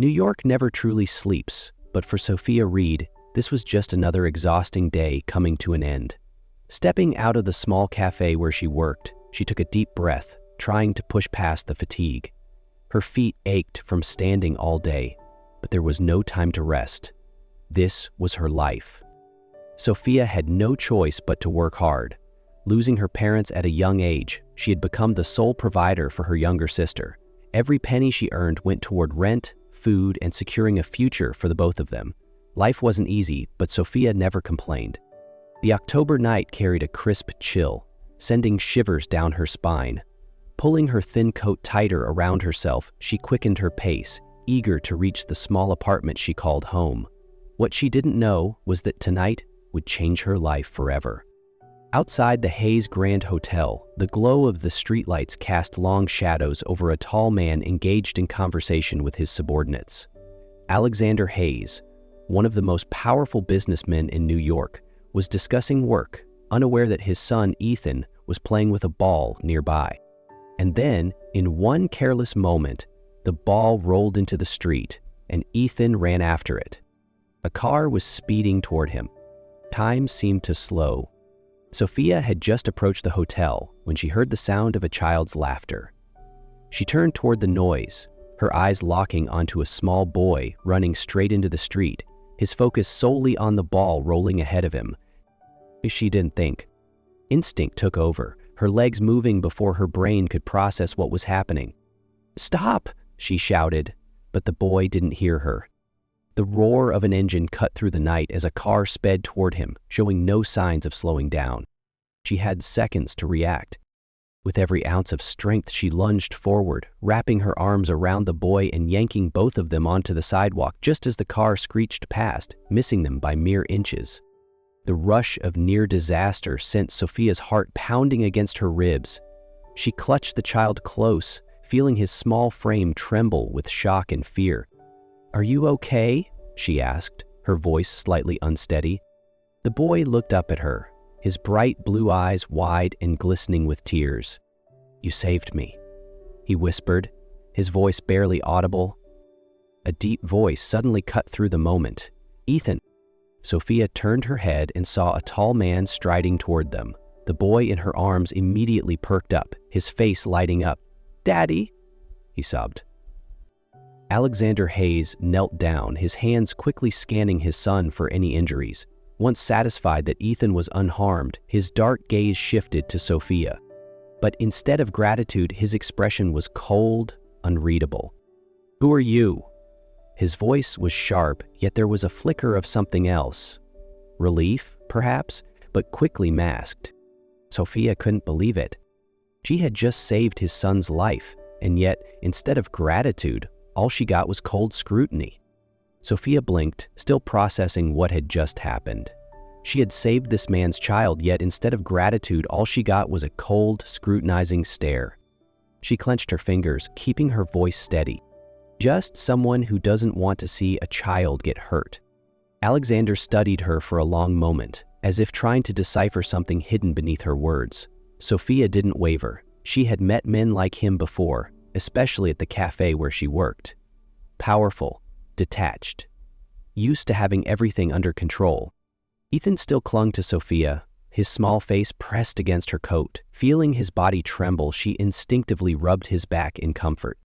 New York never truly sleeps, but for Sophia Reed, this was just another exhausting day coming to an end. Stepping out of the small cafe where she worked, she took a deep breath, trying to push past the fatigue. Her feet ached from standing all day, but there was no time to rest. This was her life. Sophia had no choice but to work hard. Losing her parents at a young age, she had become the sole provider for her younger sister. Every penny she earned went toward rent, food, and securing a future for the both of them. Life wasn't easy, but Sophia never complained. The October night carried a crisp chill, sending shivers down her spine. Pulling her thin coat tighter around herself, she quickened her pace, eager to reach the small apartment she called home. What she didn't know was that tonight would change her life forever. Outside the Hayes Grand Hotel, the glow of the streetlights cast long shadows over a tall man engaged in conversation with his subordinates. Alexander Hayes, one of the most powerful businessmen in New York, was discussing work, unaware that his son Ethan was playing with a ball nearby. And then, in one careless moment, the ball rolled into the street, and Ethan ran after it. A car was speeding toward him. Time seemed to slow. Sophia had just approached the hotel when she heard the sound of a child's laughter. She turned toward the noise, her eyes locking onto a small boy running straight into the street, his focus solely on the ball rolling ahead of him. She didn't think. Instinct took over, her legs moving before her brain could process what was happening. "Stop!" she shouted, but the boy didn't hear her. The roar of an engine cut through the night as a car sped toward him, showing no signs of slowing down. She had seconds to react. With every ounce of strength, she lunged forward, wrapping her arms around the boy and yanking both of them onto the sidewalk just as the car screeched past, missing them by mere inches. The rush of near disaster sent Sophia's heart pounding against her ribs. She clutched the child close, feeling his small frame tremble with shock and fear. "Are you okay?" she asked, her voice slightly unsteady. The boy looked up at her, his bright blue eyes wide and glistening with tears. "You saved me," he whispered, his voice barely audible. A deep voice suddenly cut through the moment. "Ethan!" Sophia turned her head and saw a tall man striding toward them. The boy in her arms immediately perked up, his face lighting up. "Daddy!" he sobbed. Alexander Hayes knelt down, his hands quickly scanning his son for any injuries. Once satisfied that Ethan was unharmed, his dark gaze shifted to Sophia. But instead of gratitude, his expression was cold, unreadable. "Who are you?" His voice was sharp, yet there was a flicker of something else. Relief, perhaps, but quickly masked. Sophia couldn't believe it. She had just saved his son's life, and yet, instead of gratitude, all she got was cold scrutiny. Sophia blinked, still processing what had just happened. She had saved this man's child, yet instead of gratitude, all she got was a cold, scrutinizing stare. She clenched her fingers, keeping her voice steady. Just someone who doesn't want to see a child get hurt. Alexander studied her for a long moment, as if trying to decipher something hidden beneath her words. Sophia didn't waver. She had met men like him before, especially at the cafe where she worked. Powerful, detached, used to having everything under control. Ethan still clung to Sophia, his small face pressed against her coat. Feeling his body tremble, she instinctively rubbed his back in comfort.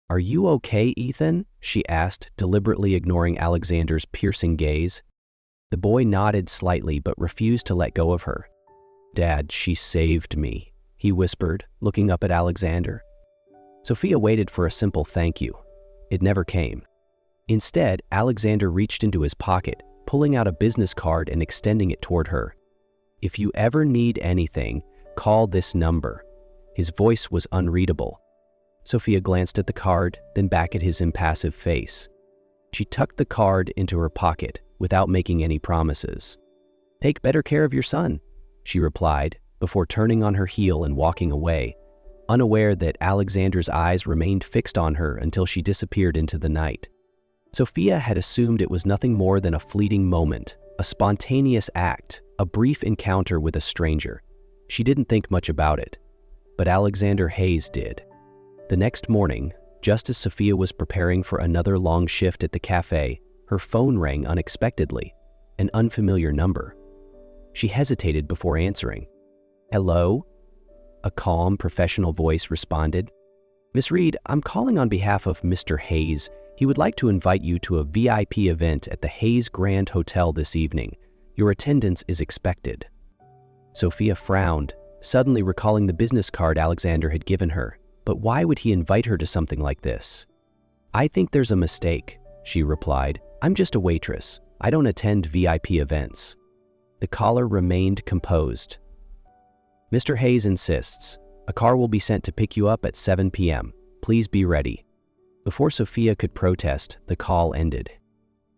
"Are you okay, Ethan?" she asked, deliberately ignoring Alexander's piercing gaze. The boy nodded slightly but refused to let go of her. "Dad, she saved me," he whispered, looking up at Alexander. Sophia waited for a simple thank you. It never came. Instead, Alexander reached into his pocket, pulling out a business card and extending it toward her. "If you ever need anything, call this number." His voice was unreadable. Sophia glanced at the card, then back at his impassive face. She tucked the card into her pocket without making any promises. "Take better care of your son," she replied, before turning on her heel and walking away, unaware that Alexander's eyes remained fixed on her until she disappeared into the night. Sophia had assumed it was nothing more than a fleeting moment, a spontaneous act, a brief encounter with a stranger. She didn't think much about it, but Alexander Hayes did. The next morning, Just as Sophia was preparing for another long shift at the cafe, her phone rang unexpectedly, an unfamiliar number. She hesitated before answering. "Hello?" A calm, professional voice responded. "Miss Reed, I'm calling on behalf of Mr. Hayes. He would like to invite you to a VIP event at the Hayes Grand Hotel this evening. Your attendance is expected." Sophia frowned, suddenly recalling the business card Alexander had given her. But why would he invite her to something like this? "I think there's a mistake," she replied. "I'm just a waitress. I don't attend VIP events." The caller remained composed. "Mr. Hayes insists. A car will be sent to pick you up at 7 p.m. Please be ready." Before Sophia could protest, the call ended.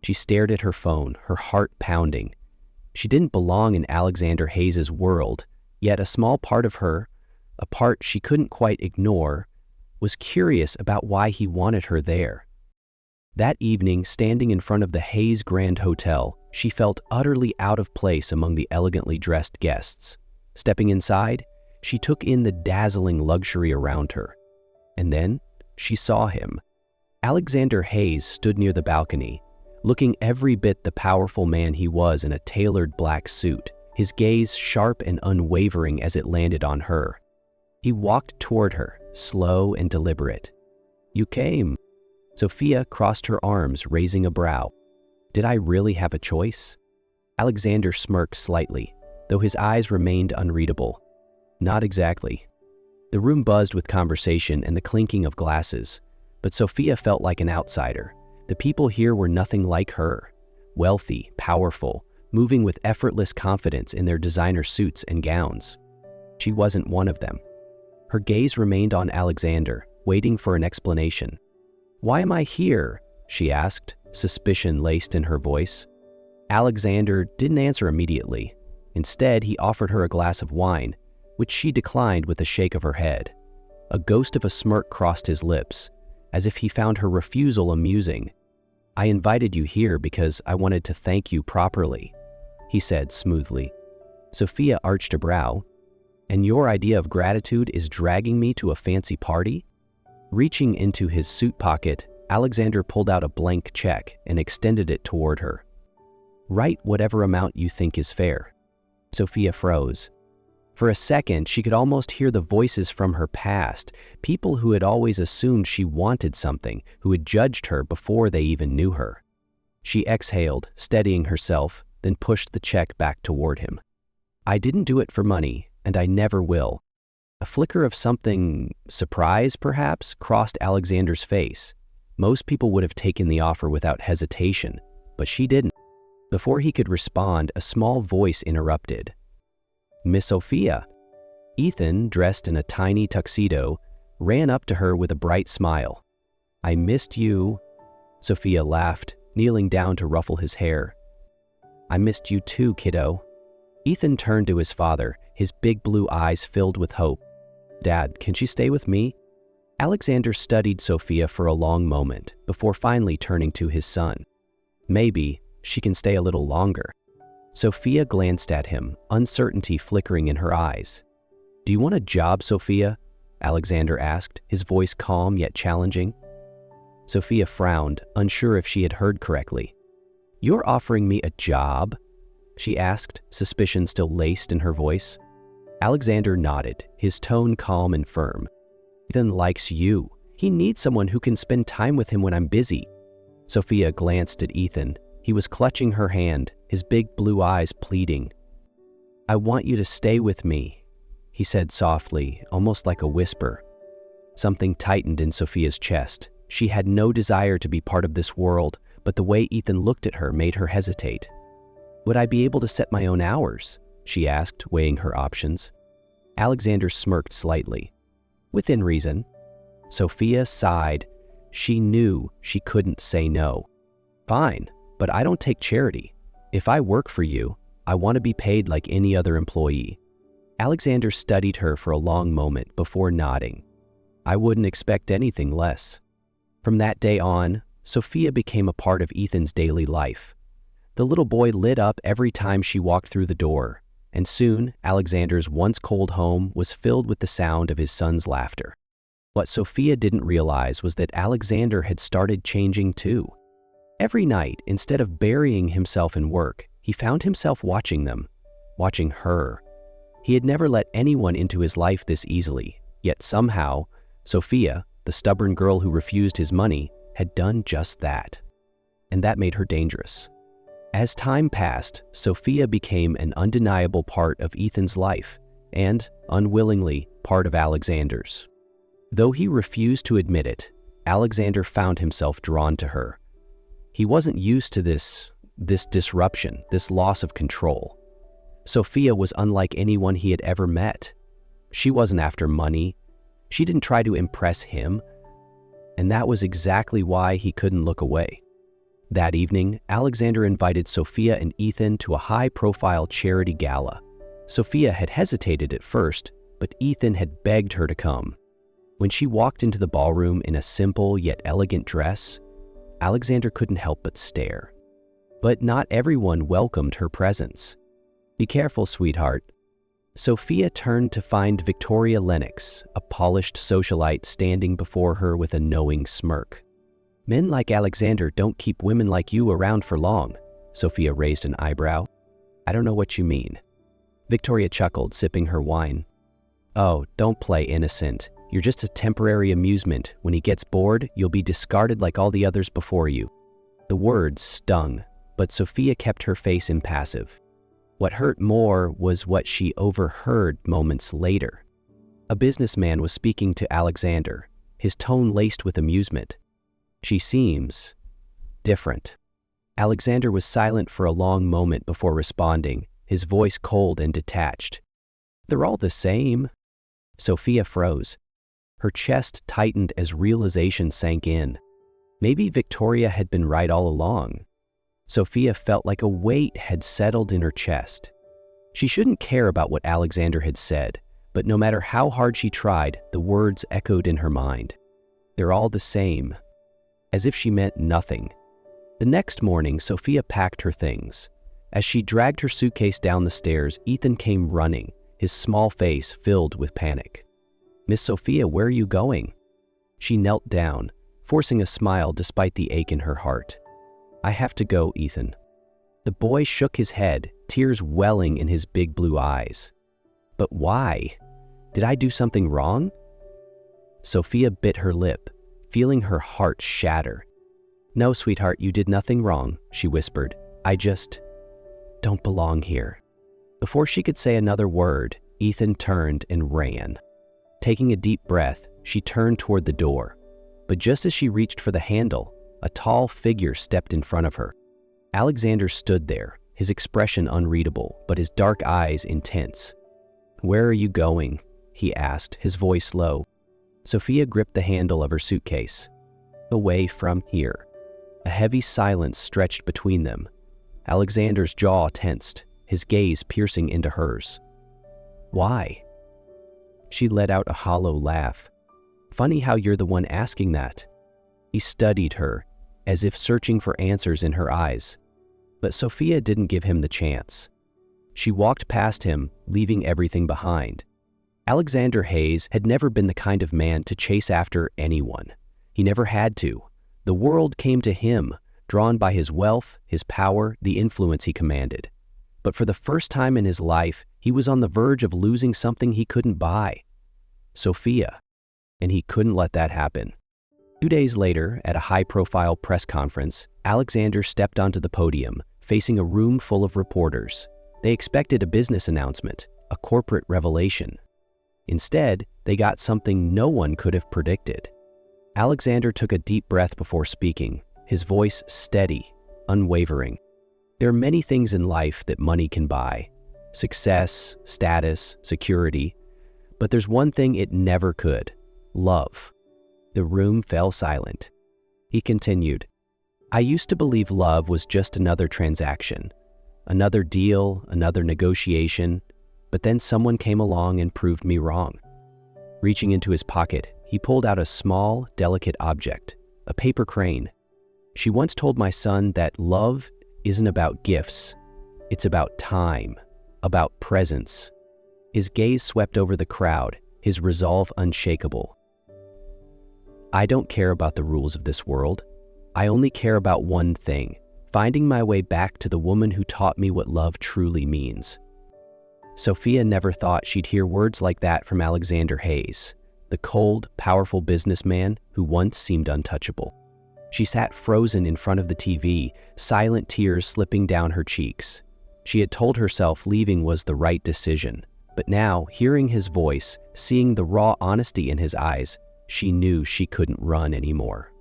She stared at her phone, her heart pounding. She didn't belong in Alexander Hayes's world, yet a small part of her, a part she couldn't quite ignore, was curious about why he wanted her there. That evening, standing in front of the Hayes Grand Hotel, she felt utterly out of place among the elegantly dressed guests. Stepping inside, she took in the dazzling luxury around her. And then she saw him. Alexander Hayes stood near the balcony, looking every bit the powerful man he was in a tailored black suit, his gaze sharp and unwavering as it landed on her. He walked toward her, slow and deliberate. "You came." Sophia crossed her arms, raising a brow. Did I really have a choice? Alexander smirked slightly, though his eyes remained unreadable. Not exactly. The room buzzed with conversation and the clinking of glasses, but Sophia felt like an outsider. The people here were nothing like her. Wealthy, powerful, moving with effortless confidence in their designer suits and gowns. She wasn't one of them. Her gaze remained on Alexander, waiting for an explanation. "Why am I here?" she asked, suspicion laced in her voice. Alexander didn't answer immediately. Instead, he offered her a glass of wine, which she declined with a shake of her head. A ghost of a smirk crossed his lips, as if he found her refusal amusing. "I invited you here because I wanted to thank you properly," he said smoothly. Sophia arched a brow. "And your idea of gratitude is dragging me to a fancy party?" Reaching into his suit pocket, Alexander pulled out a blank check and extended it toward her. "Write whatever amount you think is fair." Sophia froze. For a second, she could almost hear the voices from her past, people who had always assumed she wanted something, who had judged her before they even knew her. She exhaled, steadying herself, then pushed the check back toward him. "I didn't do it for money, and I never will." A flicker of something, surprise perhaps, crossed Alexander's face. Most people would have taken the offer without hesitation, but she didn't. Before he could respond, a small voice interrupted. "Miss Sophia." Ethan, dressed in a tiny tuxedo, ran up to her with a bright smile. "I missed you." Sophia laughed, kneeling down to ruffle his hair. "I missed you too, kiddo." Ethan turned to his father, his big blue eyes filled with hope. "Dad, can she stay with me?" Alexander studied Sophia for a long moment before finally turning to his son. "Maybe she can stay a little longer." Sophia glanced at him, uncertainty flickering in her eyes. "Do you want a job, Sophia?" Alexander asked, his voice calm yet challenging. Sophia frowned, unsure if she had heard correctly. "You're offering me a job?" she asked, suspicion still laced in her voice. Alexander nodded, his tone calm and firm. "Ethan likes you. He needs someone who can spend time with him when I'm busy." Sophia glanced at Ethan. He was clutching her hand, his big blue eyes pleading. "I want you to stay with me," he said softly, almost like a whisper. Something tightened in Sophia's chest. She had no desire to be part of this world, but the way Ethan looked at her made her hesitate. "Would I be able to set my own hours?" she asked, weighing her options. Alexander smirked slightly. "Within reason." Sophia sighed. She knew she couldn't say no. "Fine, but I don't take charity. If I work for you, I want to be paid like any other employee." Alexander studied her for a long moment before nodding. "I wouldn't expect anything less." From that day on, Sophia became a part of Ethan's daily life. The little boy lit up every time she walked through the door, and soon Alexander's once cold home was filled with the sound of his son's laughter. What Sophia didn't realize was that Alexander had started changing too. Every night, instead of burying himself in work, he found himself watching them, watching her. He had never let anyone into his life this easily, yet somehow, Sophia, the stubborn girl who refused his money, had done just that. And that made her dangerous. As time passed, Sophia became an undeniable part of Ethan's life and, unwillingly, part of Alexander's. Though he refused to admit it, Alexander found himself drawn to her. He wasn't used to this disruption, this loss of control. Sophia was unlike anyone he had ever met. She wasn't after money. She didn't try to impress him. And that was exactly why he couldn't look away. That evening, Alexander invited Sophia and Ethan to a high-profile charity gala. Sophia had hesitated at first, but Ethan had begged her to come. When she walked into the ballroom in a simple yet elegant dress, Alexander couldn't help but stare. But not everyone welcomed her presence. "Be careful, sweetheart." Sophia turned to find Victoria Lennox, a polished socialite standing before her with a knowing smirk. "Men like Alexander don't keep women like you around for long." Sophia raised an eyebrow. "I don't know what you mean." Victoria chuckled, sipping her wine. "Oh, don't play innocent. You're just a temporary amusement. When he gets bored, you'll be discarded like all the others before you." The words stung, but Sophia kept her face impassive. What hurt more was what she overheard moments later. A businessman was speaking to Alexander, his tone laced with amusement. "She seems different." Alexander was silent for a long moment before responding, his voice cold and detached. "They're all the same." Sophia froze. Her chest tightened as realization sank in. Maybe Victoria had been right all along. Sophia felt like a weight had settled in her chest. She shouldn't care about what Alexander had said, but no matter how hard she tried, the words echoed in her mind. "They're all the same," as if she meant nothing. The next morning, Sophia packed her things. As she dragged her suitcase down the stairs, Ethan came running, his small face filled with panic. "Miss Sophia, where are you going?" She knelt down, forcing a smile despite the ache in her heart. "I have to go, Ethan." The boy shook his head, tears welling in his big blue eyes. "But why? Did I do something wrong?" Sophia bit her lip, feeling her heart shatter. "No, sweetheart, you did nothing wrong," she whispered. "I just don't belong here." Before she could say another word, Ethan turned and ran. Taking a deep breath, she turned toward the door. But just as she reached for the handle, a tall figure stepped in front of her. Alexander stood there, his expression unreadable, but his dark eyes intense. "Where are you going?" he asked, his voice low. Sophia gripped the handle of her suitcase. "Away from here." A heavy silence stretched between them. Alexander's jaw tensed, his gaze piercing into hers. "Why?" She let out a hollow laugh. "Funny how you're the one asking that." He studied her, as if searching for answers in her eyes. But Sophia didn't give him the chance. She walked past him, leaving everything behind. Alexander Hayes had never been the kind of man to chase after anyone. He never had to. The world came to him, drawn by his wealth, his power, the influence he commanded. But for the first time in his life, he was on the verge of losing something he couldn't buy. Sophia. And he couldn't let that happen. 2 days later, at a high-profile press conference, Alexander stepped onto the podium, facing a room full of reporters. They expected a business announcement, a corporate revelation. Instead, they got something no one could have predicted. Alexander took a deep breath before speaking, his voice steady, unwavering. There are many things in life that money can buy: success, status, security. But there's one thing it never could: love. The room fell silent. He continued, "I used to believe love was just another transaction, another deal, another negotiation, but then someone came along and proved me wrong." Reaching into his pocket, he pulled out a small, delicate object, a paper crane. "She once told my son that love isn't about gifts, it's about time, about presence." His gaze swept over the crowd, his resolve unshakable. I don't care about the rules of this world. I only care about one thing, finding my way back to the woman who taught me what love truly means. Sophia never thought she'd hear words like that from Alexander Hayes, the cold, powerful businessman who once seemed untouchable. She sat frozen in front of the TV, silent tears slipping down her cheeks. She had told herself leaving was the right decision, but now, hearing his voice, seeing the raw honesty in his eyes, she knew she couldn't run anymore.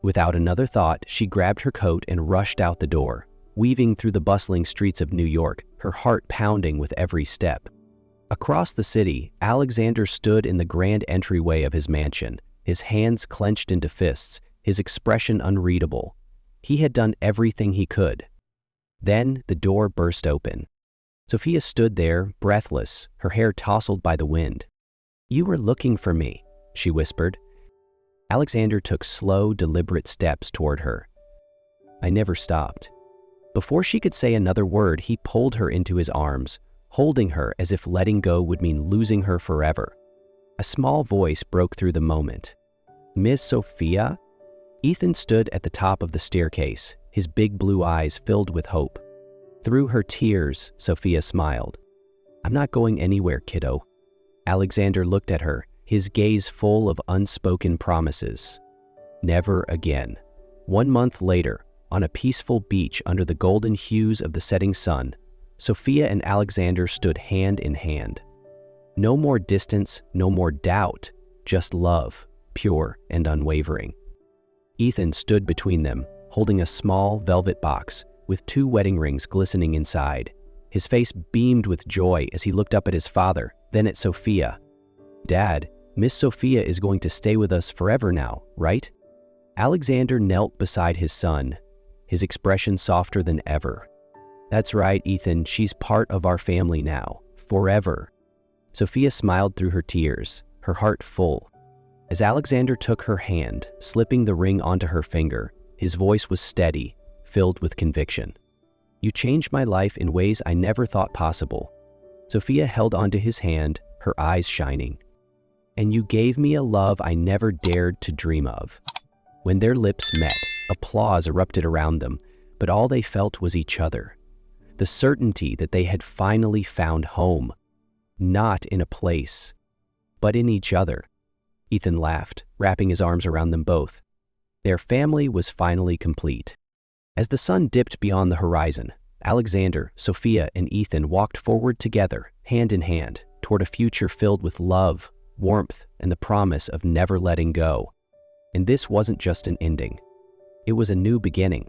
Without another thought, she grabbed her coat and rushed out the door, weaving through the bustling streets of New York, her heart pounding with every step. Across the city, Alexander stood in the grand entryway of his mansion, his hands clenched into fists, his expression unreadable. He had done everything he could. Then the door burst open. Sophia stood there, breathless, her hair tousled by the wind. "You were looking for me," she whispered. Alexander took slow, deliberate steps toward her. "I never stopped." Before she could say another word, he pulled her into his arms, holding her as if letting go would mean losing her forever. A small voice broke through the moment. "Miss Sophia?" Ethan stood at the top of the staircase, his big blue eyes filled with hope. Through her tears, Sophia smiled. "I'm not going anywhere, kiddo." Alexander looked at her, his gaze full of unspoken promises. Never again. 1 month later, on a peaceful beach under the golden hues of the setting sun, Sophia and Alexander stood hand in hand. No more distance, no more doubt, just love, pure and unwavering. Ethan stood between them, holding a small velvet box with 2 wedding rings glistening inside. His face beamed with joy as he looked up at his father, then at Sophia. "Dad, Miss Sophia is going to stay with us forever now, right?" Alexander knelt beside his son, his expression softer than ever. "That's right, Ethan, she's part of our family now, forever." Sophia smiled through her tears, her heart full. As Alexander took her hand, slipping the ring onto her finger, his voice was steady, filled with conviction. "You changed my life in ways I never thought possible." Sophia held onto his hand, her eyes shining. "And you gave me a love I never dared to dream of." When their lips met, applause erupted around them, but all they felt was each other. The certainty that they had finally found home, not in a place, but in each other. Ethan laughed, wrapping his arms around them both. Their family was finally complete. As the sun dipped beyond the horizon, Alexander, Sophia, and Ethan walked forward together, hand in hand, toward a future filled with love, warmth, and the promise of never letting go. And this wasn't just an ending. It was a new beginning.